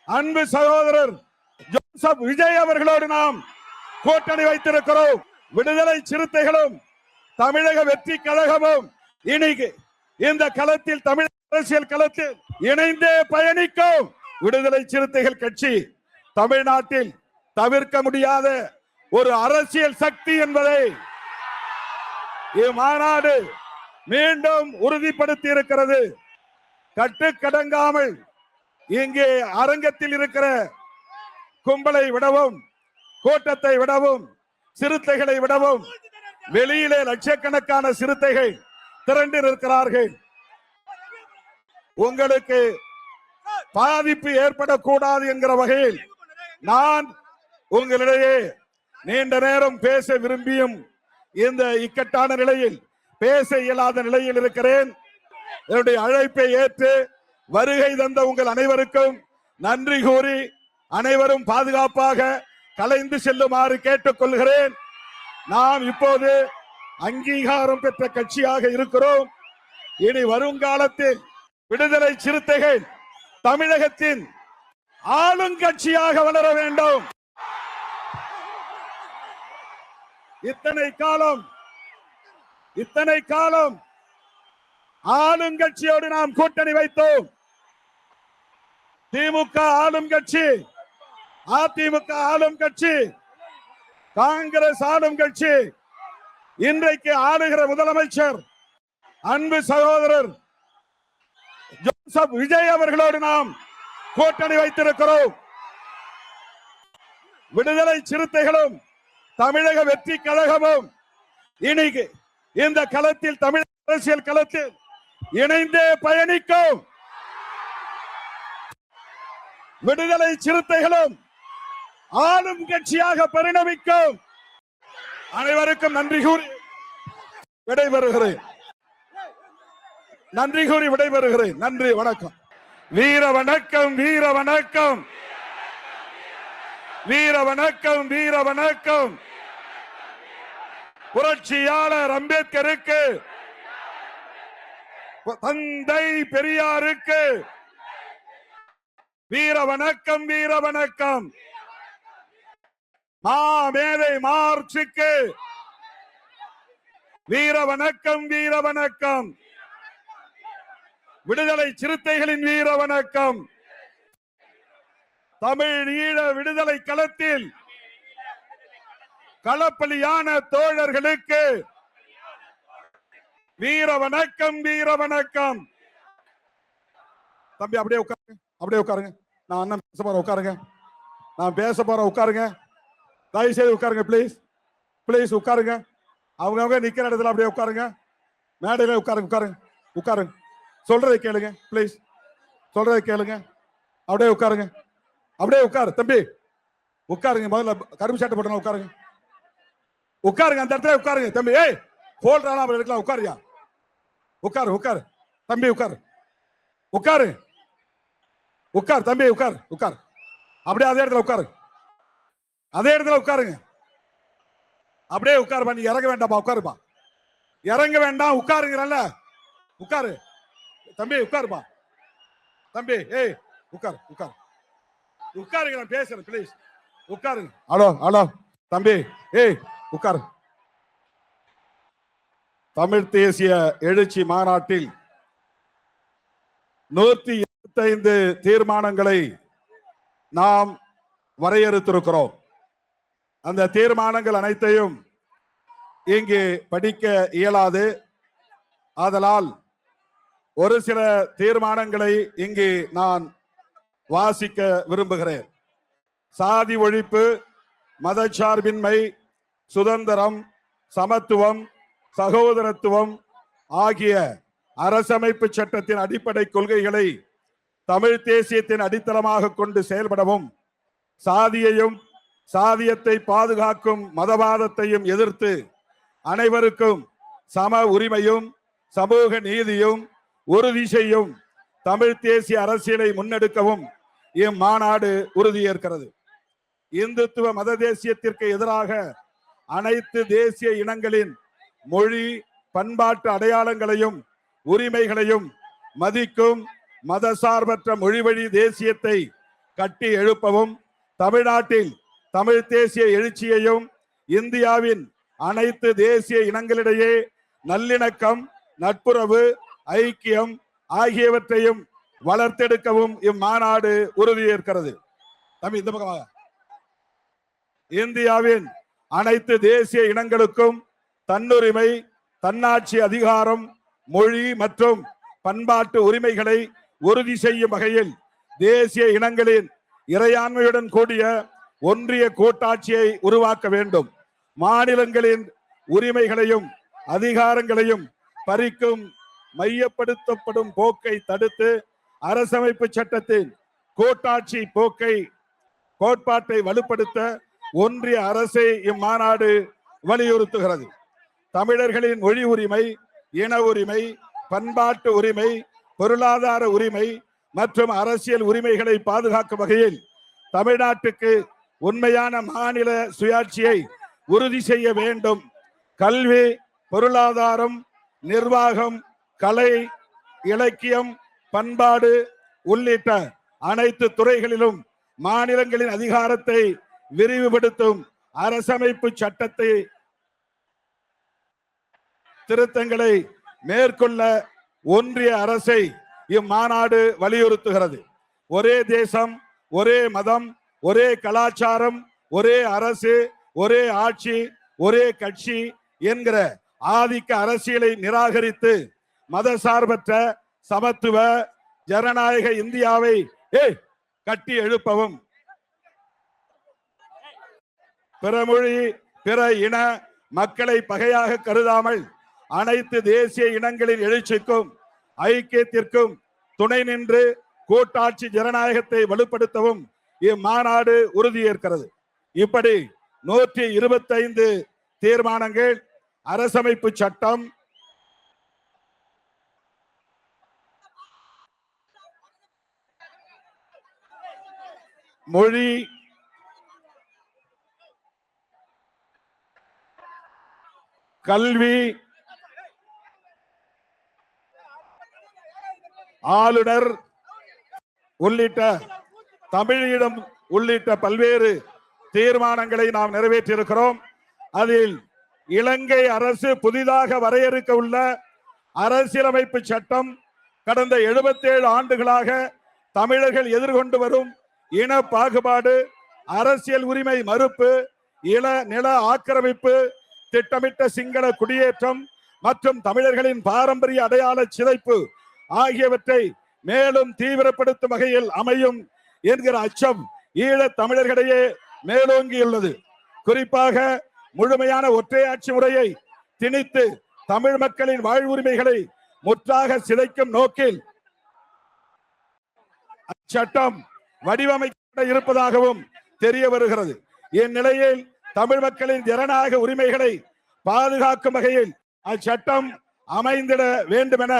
அன்பு சகோதரர் ஜோசப் விஜய் அவர்களோடு நாம் கூட்டணி வைத்திருக்கிறோம். விடுதலை சிறுத்தைகளும் தமிழக வெற்றி கழகமும் இன்னைக்கு இந்த களத்தில் தமிழக அரசியல் களத்தில் இணைந்தே பயணிக்கும். விடுதலை சிறுத்தைகள் கட்சி தமிழ்நாட்டில் தவிர்க்க முடியாத ஒரு அரசியல் சக்தி என்பதை இம்மாநாடு மீண்டும் உறுதிப்படுத்தி இருக்கிறது. கட்டுக்கடங்காமல் இங்கே அரங்கத்தில் இருக்கிற கும்பலை விடவும் கூட்டத்தை விடவும் சிறுத்தைகளை விடவும் வெளியிலே லட்சக்கணக்கான சிறுத்தைகள் திரண்டு இருக்கிறார்கள். உங்களுக்கு பாதிப்பு ஏற்படக்கூடாது என்கிற வகையில் நான் உங்களிடையே நீண்ட நேரம் பேச விரும்பியும் இந்த இக்கட்டான நிலையில் பேச இயலாத நிலையில் இருக்கிறேன். என்னுடைய அழைப்பை ஏற்று வருகை தந்த உங்கள் அனைவருக்கும் நன்றி கூறி அனைவரும் பாதுகாப்பாக கலைந்து செல்லுமாறு கேட்டுக் கொள்கிறேன். நாம் இப்போது அங்கீகாரம் பெற்ற கட்சியாக இருக்கிறோம். இனி வருங்காலத்தில் விடுதலை சிறுத்தைகள் தமிழகத்தின் ஆளுங்கட்சியாக வளர வேண்டும். இத்தனை காலம் ஆளுங்கட்சியோடு நாம் கூட்டணி வைத்தோம். திமுக ஆளும் கட்சி, அதிமுக ஆளும் கட்சி, காங்கிரஸ் ஆளும் கட்சி, இன்றைக்கு ஆளுகிற முதலமைச்சர் அன்பு சகோதரர் ஜோசப் விஜய் அவர்களோடு நாம் கூட்டணி வைத்திருக்கிறோம். விடுதலை சிறுத்தைகளும் தமிழக வெற்றி கழகமும் இன்னைக்கு இந்த களத்தில் தமிழக அரசியல் களத்தில் இணைந்தே பயணிக்கும். விடுதலை சிறுத்தைகளும் ஆளும் கட்சியாக பரிணமிக்கும். அனைவருக்கும் நன்றி கூறி விடைபெறுகிறேன். நன்றி, வணக்கம். வீர வணக்கம், வீர வணக்கம், வீர வணக்கம், வீர வணக்கம். புரட்சியாளர் அம்பேத்கருக்கு, தந்தை பெரியாருக்கு வீர வணக்கம், வீர வணக்கம். மேதை மார்க்சுக்கு வீர வணக்கம், வீர வணக்கம். விடுதலை சிறுத்தைகளின் வீர வணக்கம். தமிழ் ஈழ விடுதலை களத்தில் களப்பலியான தோழர்களுக்கு வீர வணக்கம், வீர வணக்கம். தம்பி அப்படியே உட்காருங்க. நான் அண்ணன் பேச போற உட்காருங்க. தயவு செய்து உட்காருங்க. பிளீஸ் உட்காருங்க. அவங்க நிக்கிற இடத்துல அப்படியே உட்காருங்க. மேடையில உட்காருங்க. சொல்றதை கேளுங்க. பிளீஸ் சொல்றதை கேளுங்க. அப்படியே உட்காரு தம்பி. உட்காருங்க. முதல்ல கரும்பு சட்டை போட்டு உட்காருங்க. அந்த இடத்துல உட்காருங்க தம்பி. போல்றானா எடுக்கலாம். உட்காருயா. உட்காரு தம்பி. உட்காரு தம்பி. உட்காரு. அப்படியே அதே இடத்துல உட்காருங்க. அப்படியே உட்காருப்பா. நீ இறங்க வேண்டாம்ப்பா. உட்காருப்பா. இறங்க வேண்டாம். உட்காருங்கறல்ல. உட்காரு தம்பி. உட்காருப்பா தம்பி. உட்காருங்க. நான் பேசுறேன். பிளீஸ் உட்காருங்க. ஹலோ தம்பி. உட்காரு. தமிழ் தேசிய எழுச்சி மாநாட்டில் 125 தீர்மானங்களை நாம் வரையறுத்திருக்கிறோம். அந்த தீர்மானங்கள் அனைத்தையும் இங்கே படிக்க இயலாது. ஆதலால் ஒரு சில தீர்மானங்களை இங்கே நான் வாசிக்க விரும்புகிறேன். சாதி ஒழிப்பு, மதச்சார்பின்மை, சுதந்திரம், சமத்துவம், சகோதரத்துவம் ஆகிய அரசமைப்பு சட்டத்தின் அடிப்படை கொள்கைகளை தமிழ் தேசியத்தின் அடித்தளமாக கொண்டு செயல்படவும், சாதியையும் சாதியத்தை பாதுகாக்கும் மதவாதத்தையும் எதிர்த்து அனைவருக்கும் சம உரிமையும் சமூக நீதியும் உறுதி செய்யும் தமிழ் தேசிய அரசியலை முன்னெடுக்கவும் இம்மாநாடு உறுதியேற்கிறது. இந்துத்துவ மத தேசியத்திற்கு எதிராக அனைத்து தேசிய இனங்களின் மொழி பண்பாட்டு அடையாளங்களையும் உரிமைகளையும் மதிக்கும் மதசார்பற்ற மொழிவழி தேசியத்தை கட்டி எழுப்பவும், தமிழ்நாட்டில் தமிழ் தேசிய எழுச்சியையும் இந்தியாவின் அனைத்து தேசிய இனங்களிடையே நல்லிணக்கம், நட்புறவு, ஐக்கியம் ஆகியவற்றையும் வளர்த்தெடுக்கவும் இம்மாநாடு உறுதியேற்கிறது. இந்த பக்கமாக இந்தியாவின் அனைத்து தேசிய இனங்களுக்கும் தன்னுரிமை, தன்னாட்சி அதிகாரம், மொழி மற்றும் பண்பாட்டு உரிமைகளை உறுதி செய்யும் வகையில் தேசிய இனங்களின் இறையாண்மையுடன் கூடிய ஒன்றிய கூட்டாட்சியை உருவாக்க வேண்டும். மாநிலங்களின் உரிமைகளையும் அதிகாரங்களையும் பறிக்கும் மையப்படுத்தப்படும் போக்கை தடுத்து அரசமைப்பு சட்டத்தின் கூட்டாட்சி கோட்பாட்டை வலுப்படுத்த ஒன்றிய அரசை இம்மாநாடு வலியுறுத்துகிறது. தமிழர்களின் மொழி உரிமை, இன உரிமை, பண்பாட்டு உரிமை, பொருளாதார உரிமை மற்றும் அரசியல் உரிமைகளை பாதுகாக்கும் வகையில் தமிழ்நாட்டுக்கு உண்மையான மாநில சுயாட்சியை உறுதி செய்ய வேண்டும். கல்வி, பொருளாதாரம், நிர்வாகம், கலை, இலக்கியம், பண்பாடு உள்ளிட்ட அனைத்து துறைகளிலும் மாநிலங்களின் அதிகாரத்தை விரிவுபடுத்தும் அரசமைப்பு சட்டத்தை திருத்தங்களை மேற்கொள்ள ஒன்றிய அரசை இம்மாநாடு வலியுறுத்துகிறது. ஒரே தேசம், ஒரே மதம், ஒரே கலாச்சாரம், ஒரே அரசு, ஒரே ஆட்சி, ஒரே கட்சி என்கிற ஆதிக்க அரசியலை நிராகரித்து மதசார்பற்ற சமத்துவ ஜனநாயக இந்தியாவை கட்டி எழுப்பவும், பிற மொழி, பிற இன மக்களை பகையாக கருதாமல் அனைத்து தேசிய இனங்களின் எழுச்சிக்கும் ஐக்கியத்திற்கும் துணை நின்று கூட்டாட்சி ஜனநாயகத்தை வலுப்படுத்தவும் இம்மாநாடு உறுதியேற்கிறது. இப்படி 125 தீர்மானங்கள் அரசமைப்பு சட்டம், மொழி, கல்வி, ஆளுநர் உள்ளிட்ட தமிழீழம் உள்ளிட்ட பல்வேறு தீர்மானங்களை நாம் நிறைவேற்றியிருக்கிறோம். அதில் இலங்கை அரசு புதிதாக வரையறுக்க உள்ள அரசியலமைப்பு சட்டம் கடந்த 77 ஆண்டுகளாக தமிழர்கள் எதிர்கொண்டு வரும் இன பாகுபாடு, அரசியல் உரிமை மறுப்பு, நில ஆக்கிரமிப்பு, திட்டமிட்ட சிங்கள குடியேற்றம் மற்றும் தமிழர்களின் பாரம்பரிய அடையாள சிதைப்பு ஆகியவற்றை மேலும் தீவிரப்படுத்தும் வகையில் அமையும் என்கிற அச்சம் ஈழத் தமிழர்களிடையே மேலோங்கியுள்ளது. குறிப்பாக முழுமையான ஒற்றையாட்சி முறையை திணித்து தமிழ் மக்களின் வாழ்வுரிமைகளை முற்றாக சிதைக்கும் நோக்கில் அச்சட்டம் வடிவமைக்கப்பட இருப்பதாகவும் தெரிய வருகிறது. இந்நிலையில் தமிழ் மக்களின் ஜனநாயக உரிமைகளை பாதுகாக்கும் வகையில் அச்சட்டம் அமைந்திட வேண்டும் என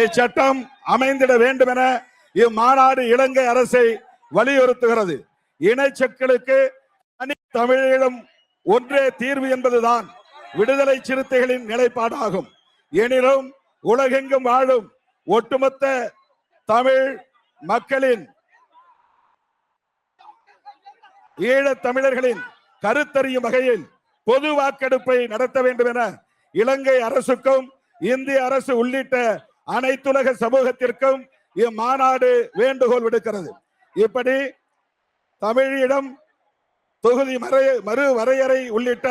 இச்சட்டம் அமைந்திட வேண்டும் என இம்மாநாடு இலங்கை அரசை வலியுறுத்துகிறது. இனச்சக்களுக்கு தனி தமிழீழம் ஒன்றே தீர்வு என்பதுதான் விடுதலை சிறுத்தைகளின் நிலைப்பாடாகும். எனினும் உலகெங்கும் வாழும் ஒட்டுமொத்த தமிழ் மக்களின், ஈழத் தமிழர்களின் கருத்தறியும் வகையில் பொது வாக்கெடுப்பை நடத்த வேண்டும் என இலங்கை அரசுக்கும் இந்திய அரசு உள்ளிட்ட அனைத்துலக சமூகத்திற்கும் இம்மாநாடு வேண்டுகோள் விடுக்கிறது. இப்படி தமிழீழம் தொகுதி மறு வரையறை உள்ளிட்ட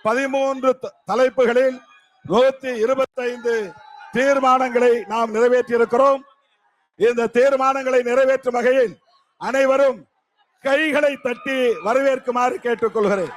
13 தலைப்புகளில் 125 தீர்மானங்களை நாம் நிறைவேற்றியிருக்கிறோம். இந்த தீர்மானங்களை நிறைவேற்றும் வகையில் அனைவரும் கைகளை தட்டி வரவேற்குமாறு கேட்டுக்கொள்கிறேன்.